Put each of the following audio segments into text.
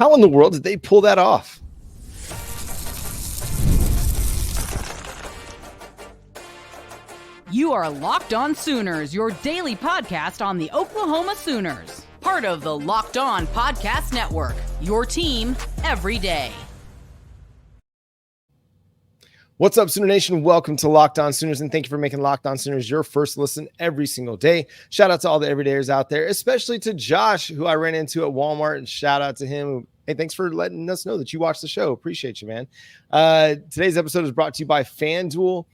How in the world did they pull that off? You are Locked On Sooners, your daily podcast on the Oklahoma Sooners. Part of the Locked On Podcast Network, your team every day. What's up, Sooner Nation? Welcome to Locked On Sooners, and thank you for making Locked On Sooners your first listen every single day. Shout out to all the everydayers out there, especially to Josh, who I ran into at Walmart, and shout out to him. Hey, thanks for letting us know that you watched the show. Appreciate you, man. Today's episode is brought to you by FanDuel.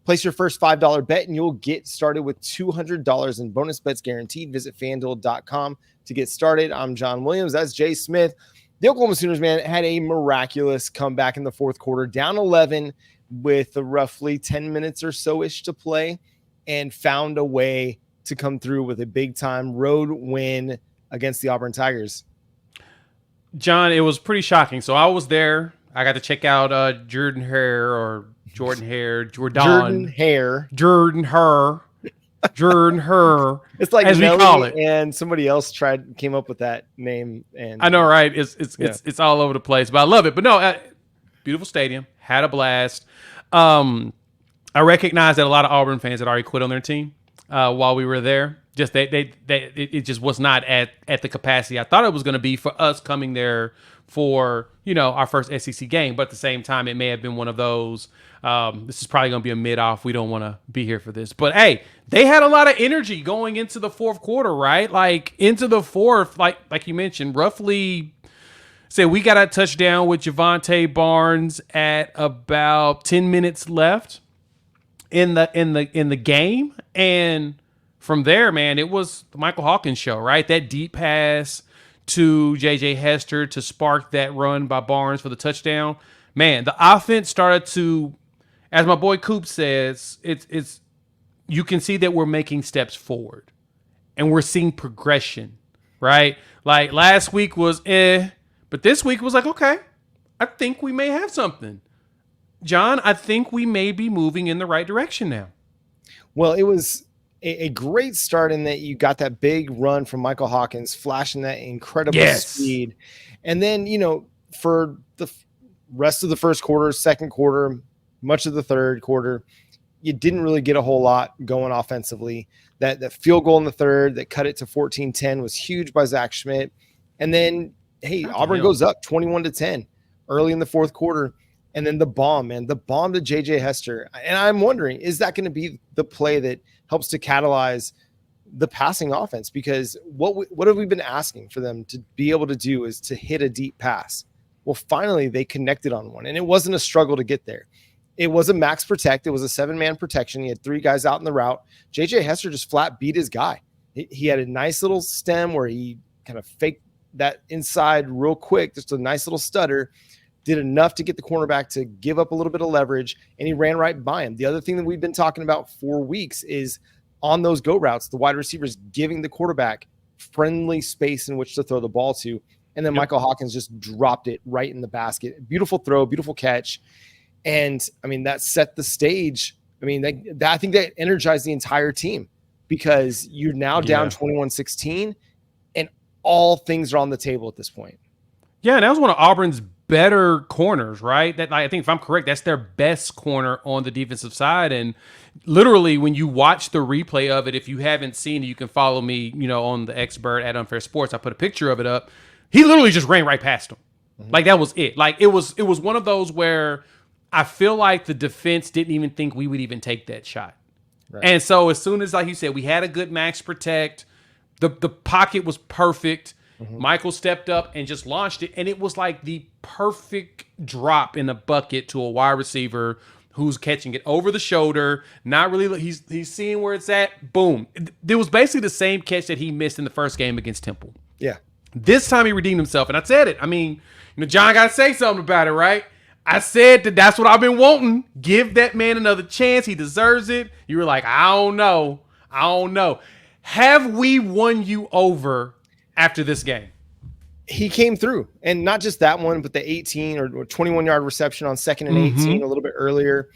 Place your first $5 bet, and you'll get started with $200 in bonus bets guaranteed. Visit FanDuel.com to get started. I'm John Williams. That's Jay Smith. The Oklahoma Sooners, man, had a miraculous comeback in the fourth quarter, down 11 with roughly 10 minutes or so-ish to play, and found a way to come through with a big-time road win against the Auburn Tigers. John, it was pretty shocking. So I was there. I got to check out Jordan Hare, It's like as Nelly, we call it, and somebody else came up with that name. And I know, right? It's all over the place, but I love it. But no, beautiful stadium, had a blast. I recognize that a lot of Auburn fans had already quit on their team while we were there. Just it just was not at the capacity I thought it was going to be for us coming there for, our first SEC game. But at the same time, it may have been one of those, this is probably going to be a mid-off. We don't want to be here for this. But, hey, they had a lot of energy going into the fourth quarter, right? Like, into the fourth, like you mentioned, roughly, say we got a touchdown with Javonte Barnes at about 10 minutes left in the game. And from there, man, it was the Michael Hawkins show, right? That deep pass to JJ Hester to spark that run by Barnes for the touchdown. Man, the offense started to, as my boy Coop says, it's you can see that we're making steps forward and we're seeing progression, right? Like last week was but this week was like, okay, I think we may have something. John, I think we may be moving in the right direction now. Well, it was a great start in that you got that big run from Michael Hawkins, flashing that incredible speed. And then, for the rest of the first quarter, second quarter, much of the third quarter, you didn't really get a whole lot going offensively. That field goal in the third that cut it to 14-10 was huge by Zach Schmidt. And then, hey, Auburn goes up 21-10 early in the fourth quarter. And then the bomb to JJ Hester. And I'm wondering, is that going to be the play that helps to catalyze the passing offense? Because what have we been asking for them to be able to do is to hit a deep pass. Well, finally they connected on one, and it wasn't a struggle to get there. It was a max protect. It was a 7-man protection. He had 3 guys out in the route. JJ Hester just flat beat his guy. He had a nice little stem where he kind of faked that inside real quick, just a nice little stutter. Did enough to get the cornerback to give up a little bit of leverage, and he ran right by him. The other thing that we've been talking about for weeks is on those go routes, the wide receivers giving the quarterback friendly space in which to throw the ball to, and then Michael Hawkins just dropped it right in the basket. Beautiful throw, beautiful catch, and, that set the stage. I think that energized the entire team because you're now down 21-16, and all things are on the table at this point. Yeah, and that was one of Auburn's better corners, right? That, I think if I'm correct, that's their best corner on the defensive side. And literally when you watch the replay of it, if you haven't seen it, you can follow me, on the Xbird at Unfair Sports. I put a picture of it up. He literally just ran right past him. Mm-hmm. Like that was it. Like it was one of those where I feel like the defense didn't even think we would even take that shot. Right. And so as soon as, like you said, we had a good max protect, the pocket was perfect. Mm-hmm. Michael stepped up and just launched it, and it was like the perfect drop in the bucket to a wide receiver who's catching it over the shoulder. Not really, he's seeing where it's at. Boom! It was basically the same catch that he missed in the first game against Temple. Yeah. This time he redeemed himself, and I said it. John got to say something about it, right? I said that's what I've been wanting. Give that man another chance. He deserves it. You were like, I don't know. Have we won you over after this game? He came through, and not just that one, but the 18 or 21-yard reception on 2nd and 18 a little bit earlier.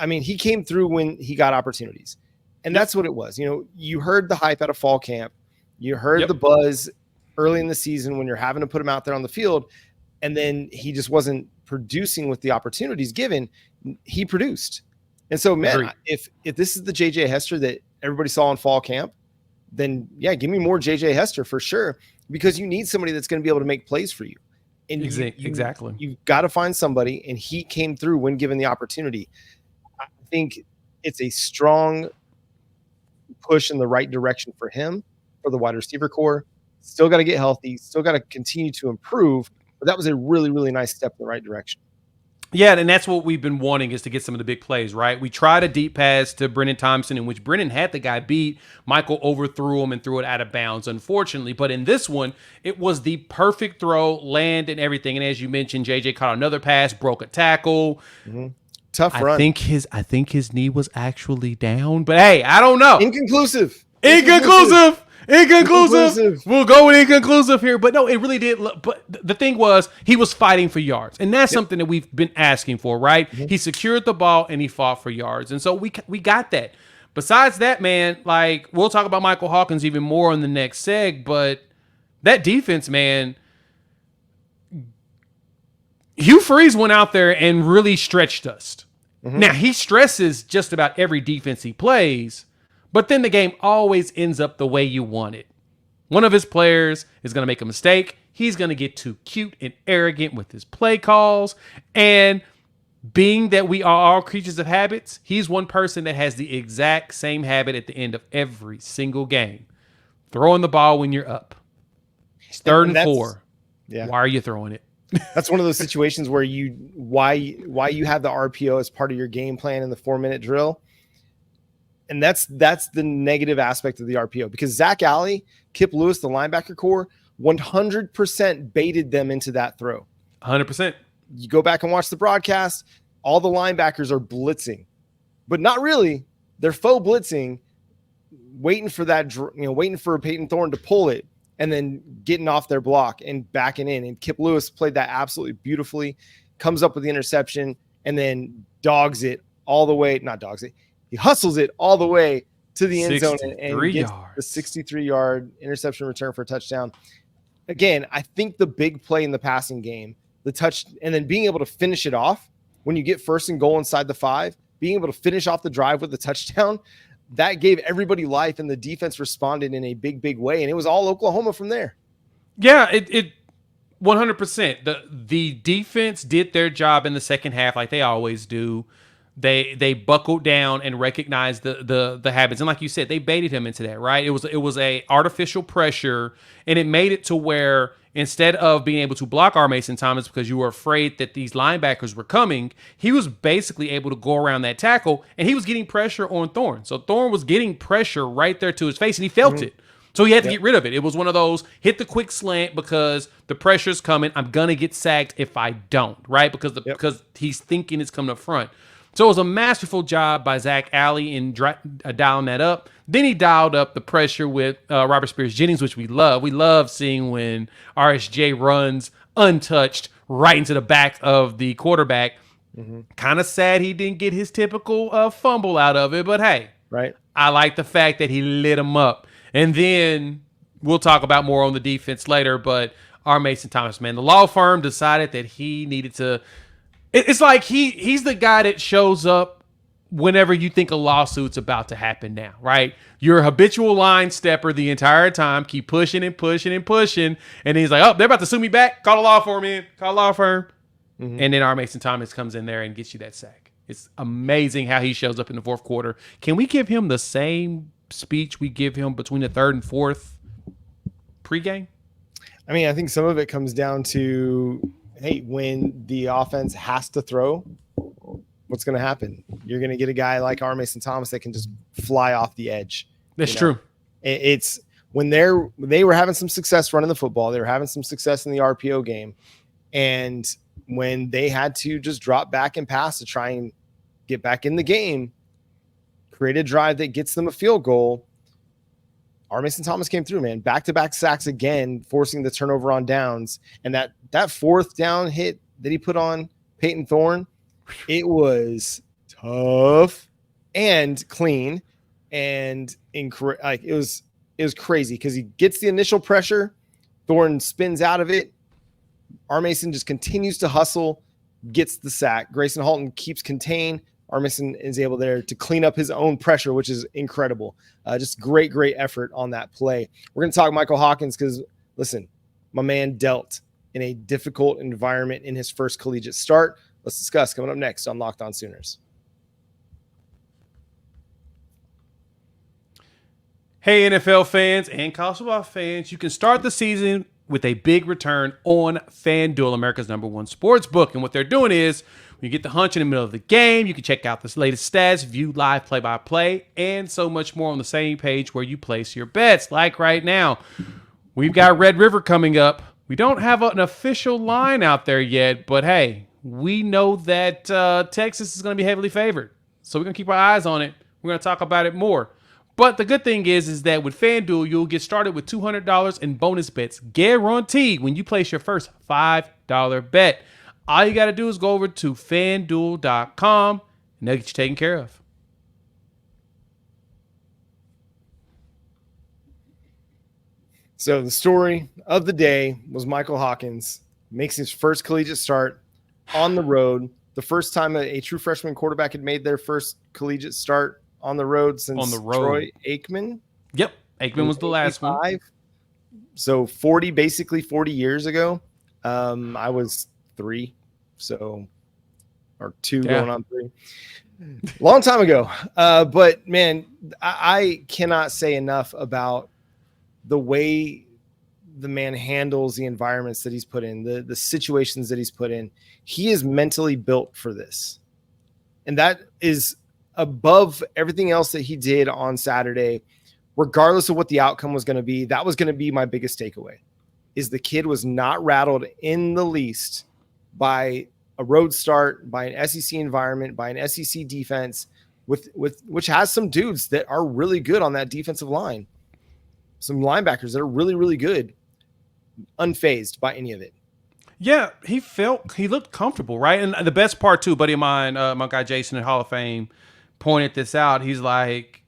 He came through when he got opportunities, and that's what it was. You heard the hype out of fall camp. You heard the buzz early in the season when you're having to put him out there on the field, and then he just wasn't producing with the opportunities given. He produced. And so, man, if this is the JJ Hester that everybody saw in fall camp, then yeah, give me more JJ Hester for sure, because you need somebody that's going to be able to make plays for you. And exactly. You've got to find somebody, and he came through when given the opportunity. I think it's a strong push in the right direction for him, for the wide receiver core. Still got to get healthy, still got to continue to improve, but that was a really, really nice step in the right direction. Yeah, and that's what we've been wanting, is to get some of the big plays, right? We tried a deep pass to Brennan Thompson, in which Brennan had the guy beat. Michael overthrew him and threw it out of bounds, unfortunately. But in this one, it was the perfect throw, land, and everything. And as you mentioned, JJ caught another pass, broke a tackle. Mm-hmm. Tough run. I think his knee was actually down, but hey, I don't know. Inconclusive. We'll go with inconclusive here. But no, it really did. But the thing was, he was fighting for yards. And that's something that we've been asking for, right? Mm-hmm. He secured the ball and he fought for yards. And so we got that. Besides that, man, like, we'll talk about Michael Hawkins even more in the next seg. But that defense, man, Hugh Freeze went out there and really stretched us. Mm-hmm. Now, he stresses just about every defense he plays, but then the game always ends up the way you want it. One of his players is going to make a mistake. He's going to get too cute and arrogant with his play calls. And being that we are all creatures of habits, he's one person that has the exact same habit at the end of every single game. Throwing the ball when you're up. It's 3rd and 4. Yeah. Why are you throwing it? That's one of those situations where why you have the RPO as part of your game plan in the 4-minute drill. And that's the negative aspect of the RPO, because Zach Alley, Kip Lewis, the linebacker core, 100% baited them into that throw. 100%. You go back and watch the broadcast, all the linebackers are blitzing, but not really. They're faux blitzing, waiting for Peyton Thorne to pull it, and then getting off their block and backing in. And Kip Lewis played that absolutely beautifully, comes up with the interception, and then dogs it all the way. Not dogs it. He hustles it all the way to the end zone and gets the 63-yard interception return for a touchdown. Again, I think the big play in the passing game, the touch, and then being able to finish it off when you get 1st and goal inside the 5, being able to finish off the drive with the touchdown, that gave everybody life, and the defense responded in a big, big way. And it was all Oklahoma from there. Yeah, it 100%. The defense did their job in the second half, like they always do. They buckled down and recognized the habits, and like you said, they baited him into that, right? It was a artificial pressure, and it made it to where instead of being able to block R. Mason Thomas because you were afraid that these linebackers were coming, he was basically able to go around that tackle, and he was getting pressure on Thorne. So Thorne was getting pressure right there to his face, and he felt it. So he had to get rid of it. It was one of those, hit the quick slant because the pressure's coming. I'm going to get sacked if I don't, right? Because he's thinking it's coming up front. So it was a masterful job by Zach Alley in dialing that up. Then he dialed up the pressure with Robert Spears-Jennings, which we love. We love seeing when RSJ runs untouched right into the back of the quarterback. Mm-hmm. Kind of sad he didn't get his typical fumble out of it, but hey, right. I like the fact that he lit him up. And then we'll talk about more on the defense later, but R. Mason Thomas, man, the law firm decided that he needed to. It's like he's the guy that shows up whenever you think a lawsuit's about to happen now, right? You're a habitual line stepper the entire time, keep pushing and pushing and pushing, and he's like, oh, they're about to sue me back. Call a law firm in. Call a law firm. Mm-hmm. And then R. Mason Thomas comes in there and gets you that sack. It's amazing how he shows up in the 4th quarter. Can we give him the same speech we give him between the 3rd and 4th pregame? I mean, I think some of it comes down to, hey, when the offense has to throw, what's going to happen? You're going to get a guy like R. Mason Thomas that can just fly off the edge. That's true. It's when they were having some success running the football. They were having some success in the RPO game. And when they had to just drop back and pass to try and get back in the game, create a drive that gets them a field goal, R. Mason Thomas came through, man. Back-to-back sacks again, forcing the turnover on downs. And that 4th down hit that he put on Peyton Thorne, it was tough and clean, and it was crazy because he gets the initial pressure. Thornton spins out of it. R. Mason just continues to hustle, gets the sack. Grayson Halton keeps contained. R. Mason is able there to clean up his own pressure, which is incredible. Just great effort on that play. We're going to talk Michael Hawkins because, listen, my man dealt in a difficult environment in his first collegiate start. Let's discuss coming up next on Locked On Sooners. Hey, NFL fans and college football fans, you can start the season with a big return on FanDuel, America's #1 sports book. And what they're doing is, when you get the hunch in the middle of the game, you can check out the latest stats, view live play-by-play, and so much more on the same page where you place your bets. Like right now, we've got Red River coming up. We don't have an official line out there yet, but hey, we know that Texas is going to be heavily favored. So we're going to keep our eyes on it. We're going to talk about it more. But the good thing is that with FanDuel, you'll get started with $200 in bonus bets guaranteed when you place your first $5 bet. All you got to do is go over to FanDuel.com and they'll get you taken care of. So the story of the day was Michael Hawkins makes his first collegiate start on the road. The first time a true freshman quarterback had made their first collegiate start on the road since Troy Aikman. Yep. Aikman was the last one. So basically 40 years ago. I was 3, or 2 going on 3. Long time ago. But man, I cannot say enough about the way the man handles the environments that he's put in, the situations that he's put in. He is mentally built for this. And that is above everything else that he did on Saturday, regardless of what the outcome was going to be. That was going to be my biggest takeaway, is the kid was not rattled in the least by a road start, by an SEC environment, by an SEC defense, which has some dudes that are really good on that defensive line, some linebackers that are really, really good, unfazed by any of it. Yeah, he looked comfortable, right? And the best part too, buddy of mine, my guy Jason at Hall of Fame, pointed this out. He's like,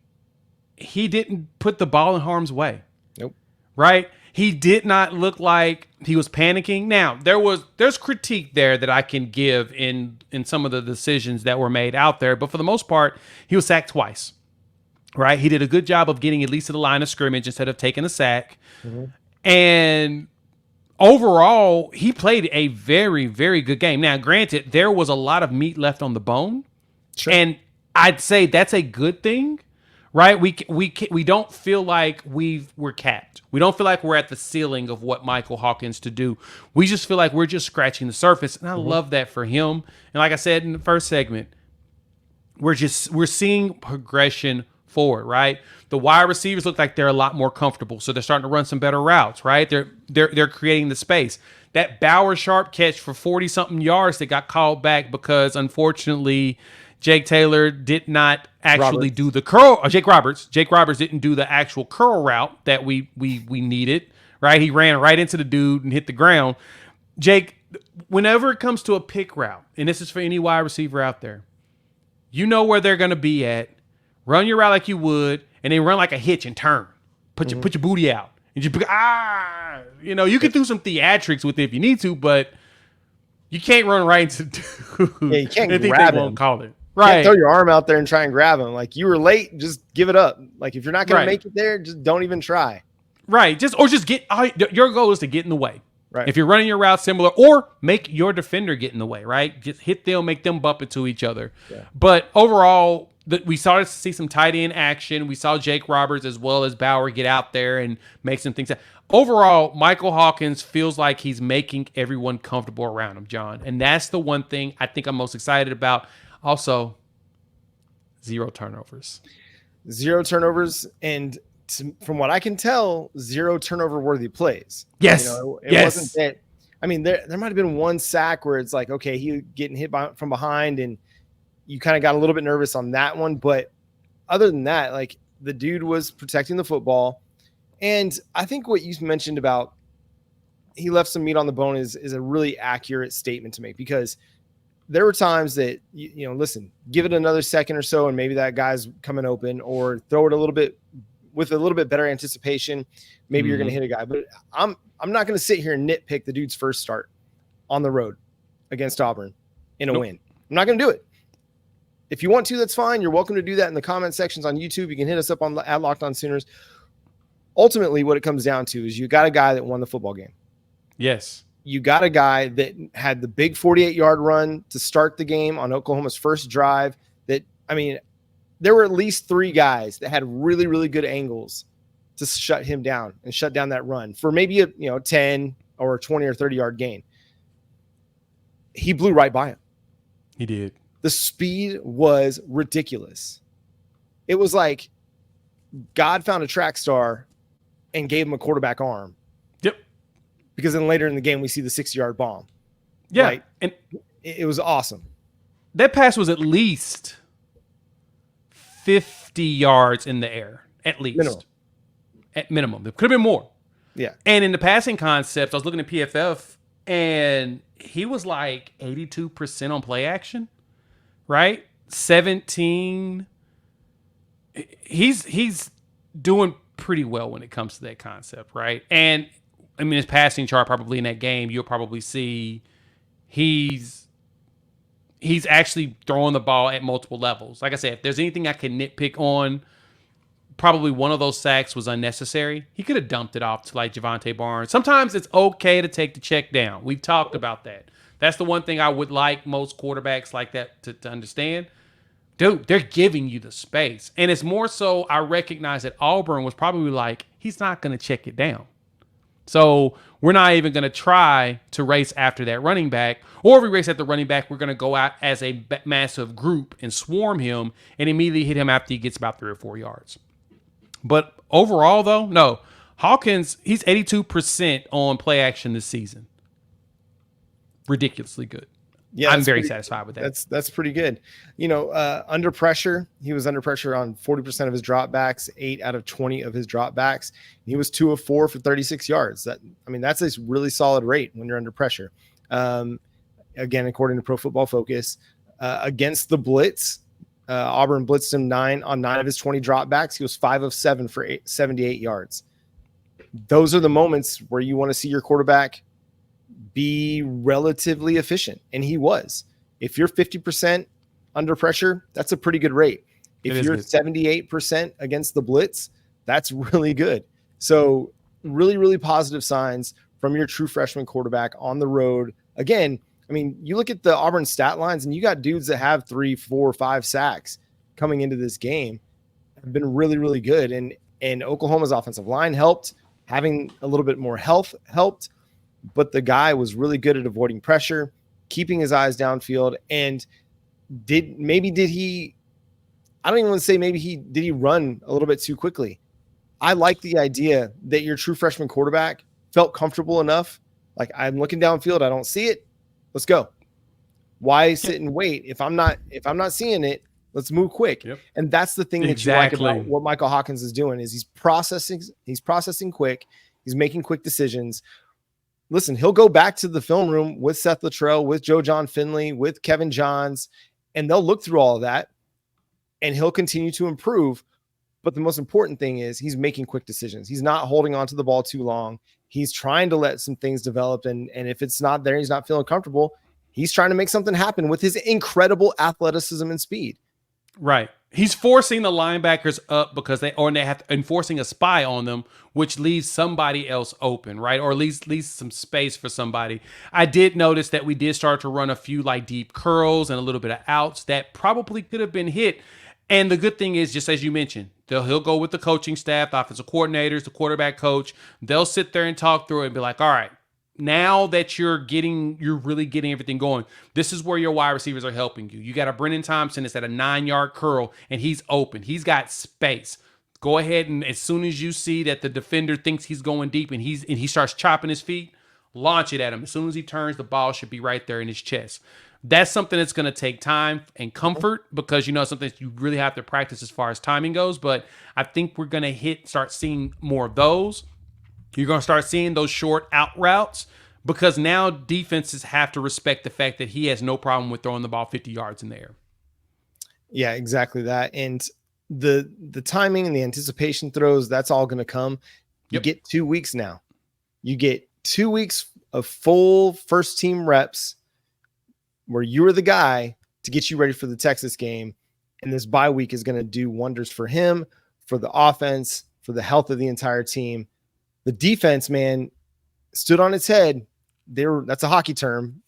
he didn't put the ball in harm's way. Nope. Right? He did not look like he was panicking. Now, there's critique there that I can give in some of the decisions that were made out there, but for the most part, he was sacked twice. Right? He did a good job of getting at least to the line of scrimmage instead of taking a sack. Mm-hmm. And overall, he played a very, very good game. Now, granted, there was a lot of meat left on the bone. Sure. And I'd say that's a good thing, right? We don't feel like we're capped. We don't feel like we're at the ceiling of what Michael Hawkins to do. We just feel like we're just scratching the surface, and I love that for him. And like I said in the first segment, we're seeing progression forward, right? The wide receivers look like they're a lot more comfortable, so they're starting to run some better routes, right? They're creating the space. That Bauer Sharp catch for 40-something yards that got called back because, unfortunately, Jake Taylor did not actually do the curl. Jake Roberts didn't do the actual curl route that we needed, right? He ran right into the dude and hit the ground. Jake, whenever it comes to a pick route, and this is for any wide receiver out there, you know where they're going to be at. Run your route like you would, and then run like a hitch and turn. Put your booty out. And you can do some theatrics with it if you need to, but you can't run right into dude. Yeah, you can't grab him. Won't call it. Right. You can't throw your arm out there and try and grab him. Like, you were late, just give it up. Like, if you're not going to make it there, just don't even try. Right. Your goal is to get in the way. Right. If you're running your route similar, or make your defender get in the way, right? Just hit them, make them bump into each other. Yeah. But overall, we started to see some tight end action. We saw Jake Roberts as well as Bauer get out there and make some things. Overall, Michael Hawkins feels like he's making everyone comfortable around him, John. And that's the one thing I think I'm most excited about. Also, 0 turnovers. 0 turnovers, and from what I can tell, 0 turnover-worthy plays. Yes. It wasn't that. I mean, there might have been one sack where it's like, okay, he getting hit from behind, and you kind of got a little bit nervous on that one. But other than that, like, the dude was protecting the football. And I think what you mentioned about he left some meat on the bone is a really accurate statement to make, because there were times that, listen, give it another second or so and maybe that guy's coming open, or throw it a little bit with a little bit better anticipation, maybe you're going to hit a guy. But I'm not going to sit here and nitpick the dude's first start on the road against Auburn in a win. I'm not going to do it. If you want to, that's fine. You're welcome to do that in the comment sections on YouTube. You can hit us up at Locked On Sooners. Ultimately, what it comes down to is you got a guy that won the football game. Yes. You got a guy that had the big 48-yard run to start the game on Oklahoma's first drive. There were at least 3 guys that had really, really good angles to shut him down and shut down that run for maybe a 10 or 20 or 30-yard gain. He blew right by him. He did. The speed was ridiculous. It was like God found a track star and gave him a quarterback arm. Yep. Because then later in the game, we see the 60-yard bomb. Yeah. Right? And it was awesome. That pass was at least 50 yards in the air, at least. At minimum. It could have been more. Yeah. And in the passing concepts, I was looking at PFF, and he was like 82% on play action, right? 17. He's doing pretty well when it comes to that concept, right? And, his passing chart probably in that game, you'll probably see he's actually throwing the ball at multiple levels. Like I said, if there's anything I can nitpick on, probably one of those sacks was unnecessary. He could have dumped it off to like Javonte Barnes. Sometimes it's okay to take the check down. We've talked about that. That's the one thing I would like most quarterbacks like that to understand. Dude, they're giving you the space. And it's more so I recognize that Auburn was probably like, he's not going to check it down. So we're not even going to try to race after that running back. Or if we race at the running back, we're going to go out as a massive group and swarm him and immediately hit him after he gets about 3 or 4 yards. But overall, though, no. Hawkins, he's 82% on play action this season. Ridiculously good. Yeah, I'm very satisfied with that. That's pretty good. Under pressure, he was under pressure on 40% of his dropbacks, 8 out of 20 of his dropbacks. He was 2 of 4 for 36 yards. That's a really solid rate when you're under pressure. Again, according to Pro Football Focus, against the blitz, Auburn blitzed him 9 of his 20 dropbacks. He was 5 of 7 for 78 yards. Those are the moments where you want to see your quarterback be relatively efficient, and he was. If you're 50% under pressure, that's a pretty good rate. If you're 78% against the blitz, that's really good. So really, really positive signs from your true freshman quarterback on the road. Again, you look at the Auburn stat lines, and you got dudes that have 3, 4, 5 sacks coming into this game. Have been really, really good. And Oklahoma's offensive line helped. Having a little bit more health helped. But the guy was really good at avoiding pressure, keeping his eyes downfield, and did he run a little bit too quickly? I like the idea that your true freshman quarterback felt comfortable enough. Like, I'm looking downfield, I don't see it. Let's go. Why sit and wait? If I'm not seeing it, let's move quick. Yep. And that's the thing that you like about what Michael Hawkins is doing is he's processing quick. He's making quick decisions. Listen, he'll go back to the film room with Seth Luttrell, with Joe John Finley, with Kevin Johns, and they'll look through all of that, and he'll continue to improve. But the most important thing is he's making quick decisions. He's not holding on to the ball too long. He's trying to let some things develop, and if it's not there, he's not feeling comfortable, he's trying to make something happen with his incredible athleticism and speed. Right. He's forcing the linebackers up because they have enforcing a spy on them, which leaves somebody else open, right? Or at least some space for somebody. I did notice that we did start to run a few like deep curls and a little bit of outs that probably could have been hit. And the good thing is, just as you mentioned, he'll go with the coaching staff, the offensive coordinators, the quarterback coach. They'll sit there and talk through it and be like, all right, now that you're really getting everything going, this is where your wide receivers are helping you. You got a Brennan Thompson that's at a 9-yard curl, and he's open. He's got space. Go ahead, and as soon as you see that the defender thinks he's going deep and he starts chopping his feet, launch it at him. As soon as he turns, the ball should be right there in his chest. That's something that's going to take time and comfort because, something that you really have to practice as far as timing goes. But I think we're going to start seeing more of those. You're going to start seeing those short out routes because now defenses have to respect the fact that he has no problem with throwing the ball 50 yards in the air. Yeah, exactly that. And the timing and the anticipation throws, that's all going to come. You get 2 weeks now. You get 2 weeks of full first team reps where you were the guy to get you ready for the Texas game. And this bye week is going to do wonders for him, for the offense, for the health of the entire team. The defense, man, stood on its head. That's a hockey term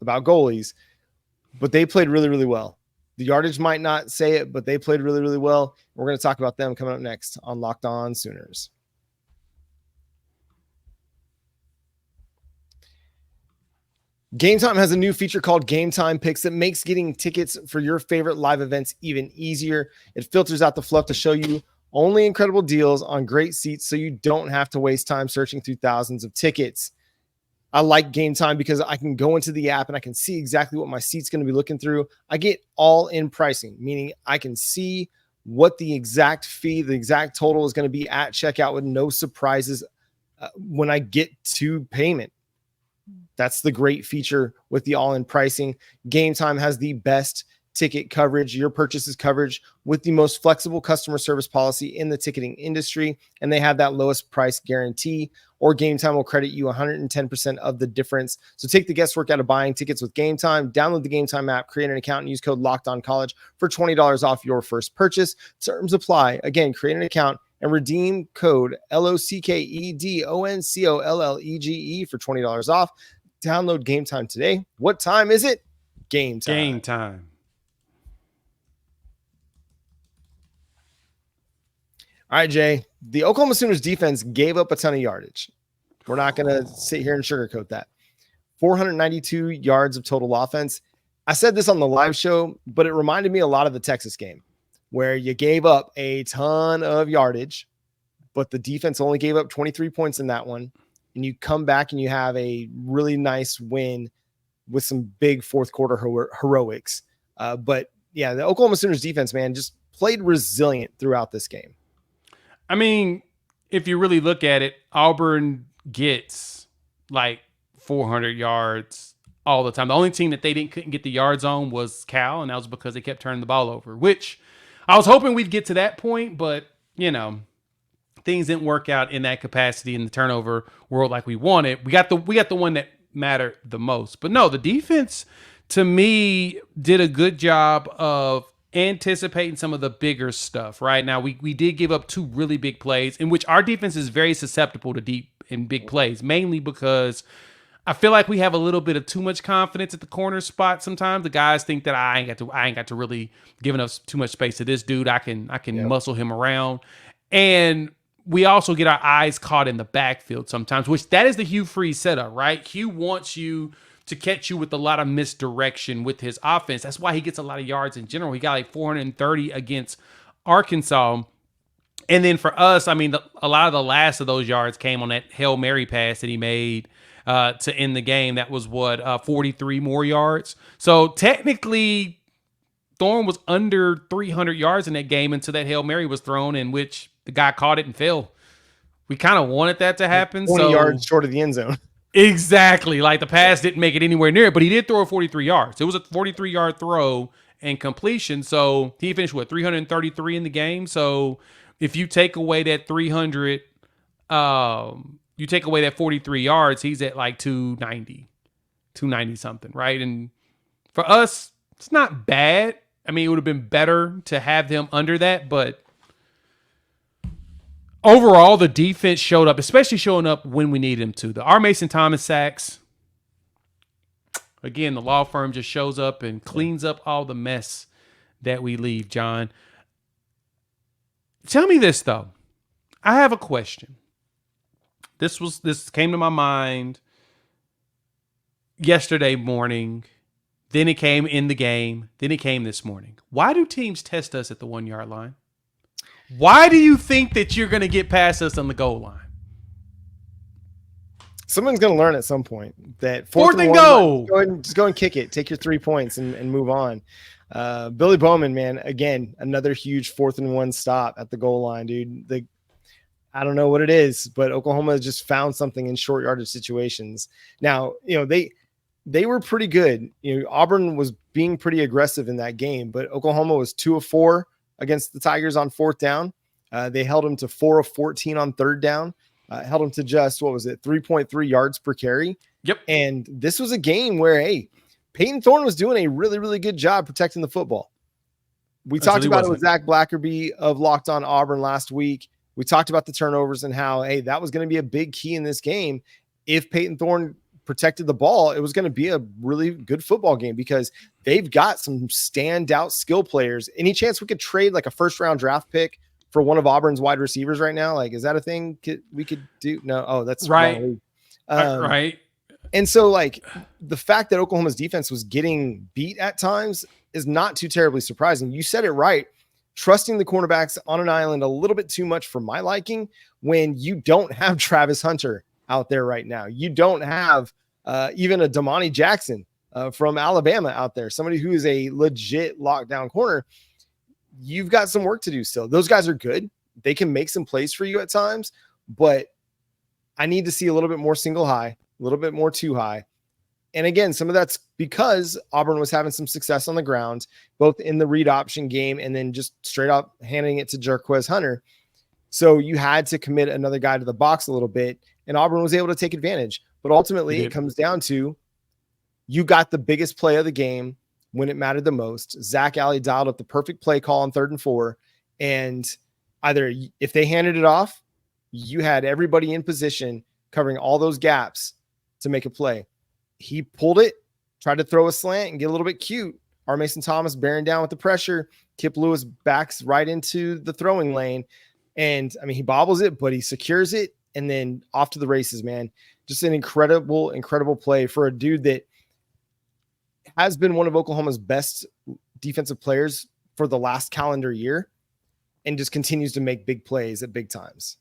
about goalies, but they played really, really well. The yardage might not say it, but they played really, really well. We're going to talk about them coming up next on Locked On Sooners. Game Time has a new feature called Game Time Picks that makes getting tickets for your favorite live events even easier. It filters out the fluff to show you only incredible deals on great seats so you don't have to waste time searching through thousands of tickets. I like Game Time because I can go into the app and I can see exactly what my seat's going to be looking through. I get all in pricing, meaning I can see what the exact fee, the exact total is going to be at checkout with no surprises when I get to payment. That's the great feature with the all-in pricing. Game Time has the best ticket coverage, your purchases coverage, with the most flexible customer service policy in the ticketing industry, and they have that lowest price guarantee, or Game Time will credit you 110% of the difference. So take the guesswork out of buying tickets with Game Time. Download the Game Time app, create an account, and use code LOCKEDONCollege for $20 off your first purchase. Terms apply. Again, create an account and redeem code LOCKEDONCOLLEGE for $20 off. Download Game Time today. What time is it? Game time. Game time. All right, Jay. The Oklahoma Sooners defense gave up a ton of yardage. We're not going to sit here and sugarcoat that. 492 yards of total offense. I said this on the live show, but it reminded me a lot of the Texas game where you gave up a ton of yardage, but the defense only gave up 23 points in that one. And you come back and you have a really nice win with some big fourth quarter heroics. But yeah, the Oklahoma Sooners defense, man, just played resilient throughout this game. I mean, if you really look at it, Auburn gets like 400 yards all the time. The only team that they couldn't get the yards on was Cal, and that was because they kept turning the ball over, which I was hoping we'd get to that point, but, you know, things didn't work out in that capacity in the turnover world like we wanted. We got the one that mattered the most. But no, the defense, to me, did a good job of anticipating some of the bigger stuff. Right now, we did give up 2 really big plays in which our defense is very susceptible to deep and big plays, mainly because I feel like we have a little bit of too much confidence at the corner spot. Sometimes the guys think that I ain't got to really give enough too much space to this dude. I can muscle him around. And we also get our eyes caught in the backfield sometimes, which that is the Hugh Freeze setup, right? Hugh wants you to catch you with a lot of misdirection with his offense. That's why he gets a lot of yards in general. He got like 430 against Arkansas. And then for us, I mean, a lot of the last of those yards came on that Hail Mary pass that he made to end the game. That was 43 more yards. So technically, Thorne was under 300 yards in that game until that Hail Mary was thrown, in which the guy caught it and fell. We kind of wanted that to happen. 20 yards short of the end zone. Exactly. Like the pass didn't make it anywhere near it, but he did throw 43 yards. It was a 43-yard throw and completion. So he finished, 333 in the game. So if you take away that 300, you take away that 43 yards, he's at like 290 something, right? And for us, it's not bad. I mean, it would have been better to have them under that, but overall, the defense showed up, especially showing up when we needed him to. The R. Mason Thomas sacks, again, the law firm just shows up and cleans up all the mess that we leave, John. Tell me this, though. I have a question. This came to my mind yesterday morning. Then it came in the game. Then it came this morning. Why do teams test us at the 1-yard line? Why do you think that you're going to get past us on the goal line? Someone's going to learn at some point that fourth and goal. Just go and kick it. Take your 3 points and move on. Billy Bowman, man, again, another huge 4th and 1 stop at the goal line, dude. I don't know what it is, but Oklahoma just found something in short yardage situations. Now, you know, they were pretty good. You know, Auburn was being pretty aggressive in that game, but Oklahoma was 2 of 4 against the Tigers on 4th down. They held them to 4 of 14 on 3rd down. Held them to just, 3.3 yards per carry. Yep. And this was a game where, hey, Peyton Thorne was doing a really, really good job protecting the football. We talked about it with Zach Blackerby of Locked On Auburn last week. We talked about the turnovers and how, hey, that was going to be a big key in this game. If Peyton Thorne protected the ball, it was going to be a really good football game because they've got some standout skill players. Any chance we could trade like a 1st-round draft pick for one of Auburn's wide receivers right now? Like, is that a thing we could do? No. Oh, that's right. Right. And so, like, the fact that Oklahoma's defense was getting beat at times is not too terribly surprising. You said it right. Trusting the cornerbacks on an island a little bit too much for my liking when you don't have Travis Hunter out there right now. You don't have even a Damani Jackson from Alabama out there, somebody who is a legit lockdown corner. You've got some work to do still. Those guys are good. They can make some plays for you at times, but I need to see a little bit more single high, a little bit more too high. And again, some of that's because Auburn was having some success on the ground, both in the read option game and then just straight up handing it to Jarquez Hunter. So you had to commit another guy to the box a little bit, and Auburn was able to take advantage. But ultimately, it comes down to you got the biggest play of the game when it mattered the most. Zach Alley dialed up the perfect play call on 3rd and 4. And either if they handed it off, you had everybody in position covering all those gaps to make a play. He pulled it, tried to throw a slant and get a little bit cute. R. Mason Thomas bearing down with the pressure. Kip Lewis backs right into the throwing lane. And I mean, he bobbles it, but he secures it. And then off to the races, man. Just an incredible, incredible play for a dude that has been one of Oklahoma's best defensive players for the last calendar year and just continues to make big plays at big times.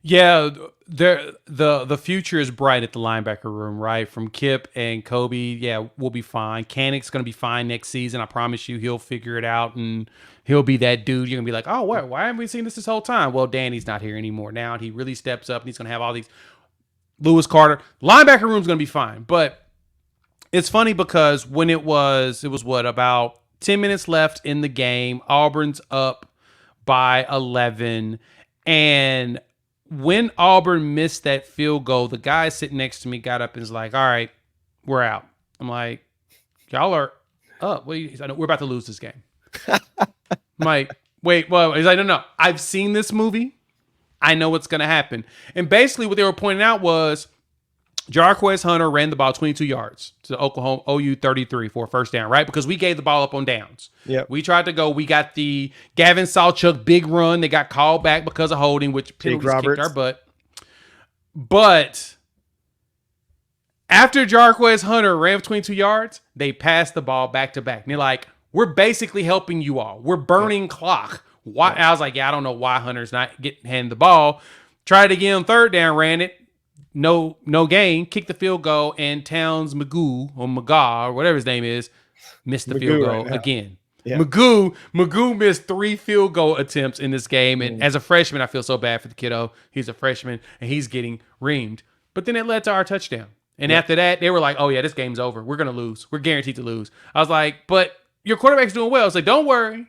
Yeah, the future is bright at the linebacker room, right? From Kip and Kobe, yeah, we'll be fine. Canick's going to be fine next season. I promise you he'll figure it out, and he'll be that dude. You're going to be like, oh, why haven't we seen this whole time? Well, Danny's not here anymore now, and he really steps up, and he's going to have all these Lewis Carter. Linebacker room's going to be fine, but it's funny because when it was about 10 minutes left in the game, Auburn's up by 11, and when Auburn missed that field goal, the guy sitting next to me got up and was like, all right, we're out. I'm like, y'all are up. He's like, no, we're about to lose this game. I'm like, wait, well, he's like, no, I've seen this movie. I know what's going to happen. And basically what they were pointing out was Jarquez Hunter ran the ball 22 yards to Oklahoma OU 33 for a 1st down, right? Because we gave the ball up on downs. Yep. We tried to go. We got the Gavin Sawchuk big run. They got called back because of holding, which penalties kicked our butt. But after Jarquez Hunter ran for 22 yards, they passed the ball back to back. And they're like, we're basically helping you all. We're burning clock. Why? I was like, yeah, I don't know why Hunter's not getting handed the ball. Tried it again on 3rd down, ran it. No gain, kicked the field goal, and Towns Magoo or Magaw or whatever his name is missed the field goal again. Yeah. Magoo missed 3 field goal attempts in this game, and as a freshman, I feel so bad for the kiddo. He's a freshman and he's getting reamed. But then it led to our touchdown, and after that, they were like, "Oh yeah, this game's over. We're gonna lose. We're guaranteed to lose." I was like, "But your quarterback's doing well." I was like, "Don't worry."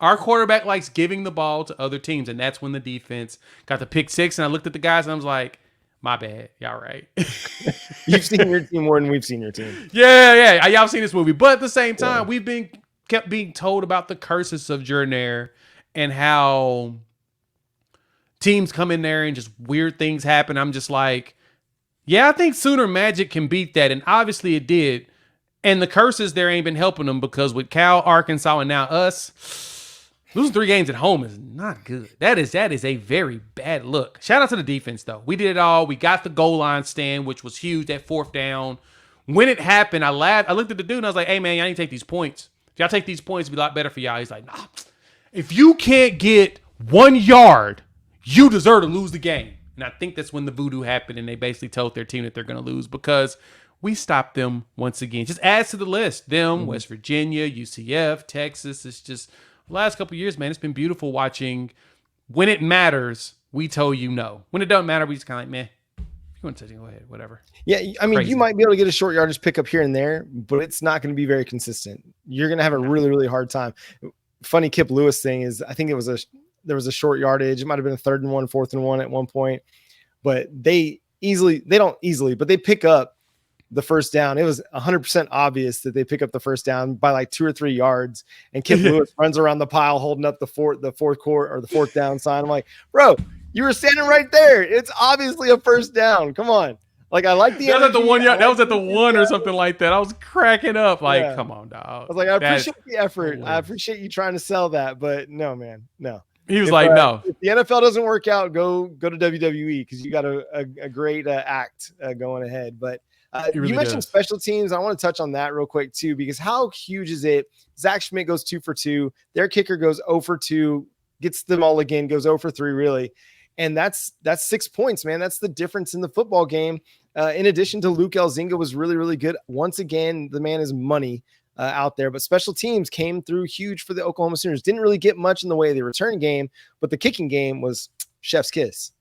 Our quarterback likes giving the ball to other teams, and that's when the defense got the pick 6. And I looked at the guys and I was like, my bad. Y'all right. You've seen your team more than we've seen your team. Yeah. Y'all seen this movie. But at the same time, we've kept being told about the curses of Jordan and how teams come in there and just weird things happen. I'm just like, yeah, I think Sooner Magic can beat that. And obviously it did. And the curses there ain't been helping them because with Cal, Arkansas, and now us, losing 3 games at home is not good. That is a very bad look. Shout out to the defense, though. We did it all. We got the goal line stand, which was huge, that 4th down. When it happened, I laughed. I looked at the dude and I was like, hey, man, y'all need to take these points. If y'all take these points, it'll be a lot better for y'all. He's like, nah. If you can't get 1 yard, you deserve to lose the game. And I think that's when the voodoo happened and they basically told their team that they're going to lose because we stopped them once again. Just adds to the list. Them, West Virginia, UCF, Texas. It's just the last couple of years, man, it's been beautiful watching. When it matters, we tell you no. When it doesn't matter, we just kind of like, meh. If you want to go ahead, whatever. Yeah, I mean, you might be able to get a short yardage pickup here and there, but it's not going to be very consistent. You're going to have a really, really hard time. funny Kip Lewis thing is I think there was a short yardage. It might've been a 3rd and 1, 4th and 1 at one point, but they don't easily, but they pick up the first down. It was 100% obvious that they pick up the first down by like 2 or 3 yards. And Kip Lewis runs around the pile, holding up the fourth down sign. I'm like, bro, you were standing right there. It's obviously a first down. Come on. Like, I like the that was at the 1 yard. That was at the 1 or something like that. I was cracking up. Like, come on, dog. I was like, I appreciate the effort. Hilarious. I appreciate you trying to sell that, but no, man, no. He was like, no. If the NFL doesn't work out, go to WWE because you got a great act going ahead. But really you mentioned special teams. I want to touch on that real quick too, because how huge is it? Zach Schmidt goes 2 for 2. Their kicker goes 0 for 2, gets them all again, goes 0 for 3 really. And that's 6 points, man. That's the difference in the football game. In addition to Luke Elzinga was really, really good. Once again, the man is money out there, but special teams came through huge for the Oklahoma Sooners. Didn't really get much in the way of the return game, but the kicking game was chef's kiss.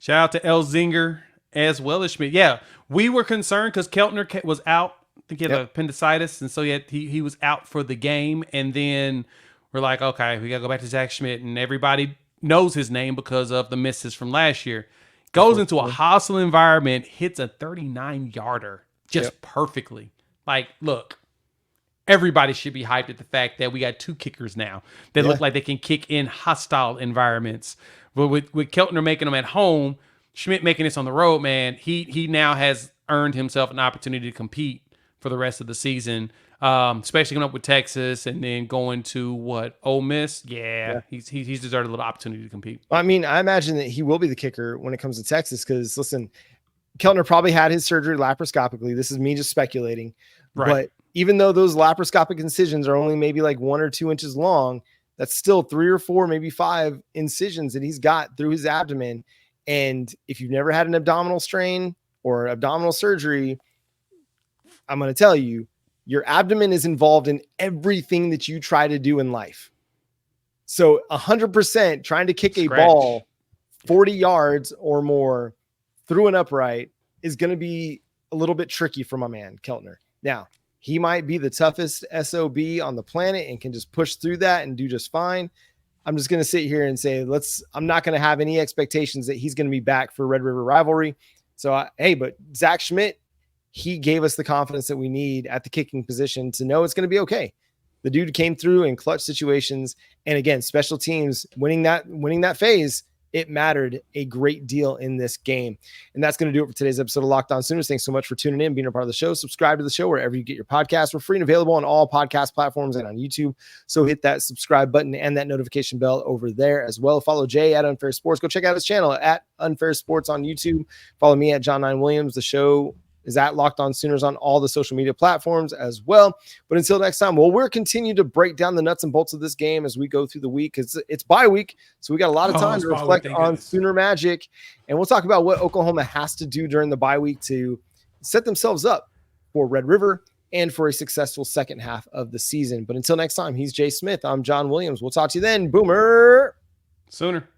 Shout out to Elzinger as well as Schmidt. Yeah, we were concerned because Keltner was out. I think he had appendicitis, and so he was out for the game. And then we're like, okay, we got to go back to Zach Schmidt, and everybody knows his name because of the misses from last year. Goes into a hostile environment, hits a 39-yarder just perfectly. Like, look, everybody should be hyped at the fact that we got 2 kickers now that look like they can kick in hostile environments. But with Keltner making them at home, Schmidt making this on the road, man, he now has earned himself an opportunity to compete for the rest of the season, especially coming up with Texas and then going to Ole Miss. Yeah. He's deserved a little opportunity to compete. I mean, I imagine that he will be the kicker when it comes to Texas because, listen, Keltner probably had his surgery laparoscopically. This is me just speculating. Right. But even though those laparoscopic incisions are only maybe like 1 or 2 inches long, that's still 3 or 4, maybe 5 incisions that he's got through his abdomen. And if you've never had an abdominal strain or abdominal surgery, I'm going to tell you, your abdomen is involved in everything that you try to do in life. So 100% trying to kick a ball 40 yards or more through an upright is going to be a little bit tricky for my man, Keltner. Now, he might be the toughest SOB on the planet and can just push through that and do just fine. I'm just going to sit here and say, I'm not going to have any expectations that he's going to be back for Red River rivalry. So, but Zach Schmidt, he gave us the confidence that we need at the kicking position to know it's going to be okay. The dude came through in clutch situations. And again, special teams winning that phase, it mattered a great deal in this game. And that's going to do it for today's episode of Locked On Sooners. Thanks so much for tuning in, being a part of the show. Subscribe to the show wherever you get your podcasts. We're free and available on all podcast platforms and on YouTube. So hit that subscribe button and that notification bell over there as well. Follow Jay at Unfair Sports. Go check out his channel at Unfair Sports on YouTube. Follow me at John 9 Williams. The show is at Locked On Sooners on all the social media platforms as well. But until next time, we'll continue to break down the nuts and bolts of this game as we go through the week. It's bye week, so we got a lot of time to reflect on Sooner Magic. And we'll talk about what Oklahoma has to do during the bye week to set themselves up for Red River and for a successful second half of the season. But until next time, he's Jay Smith. I'm John Williams. We'll talk to you then. Boomer. Sooner.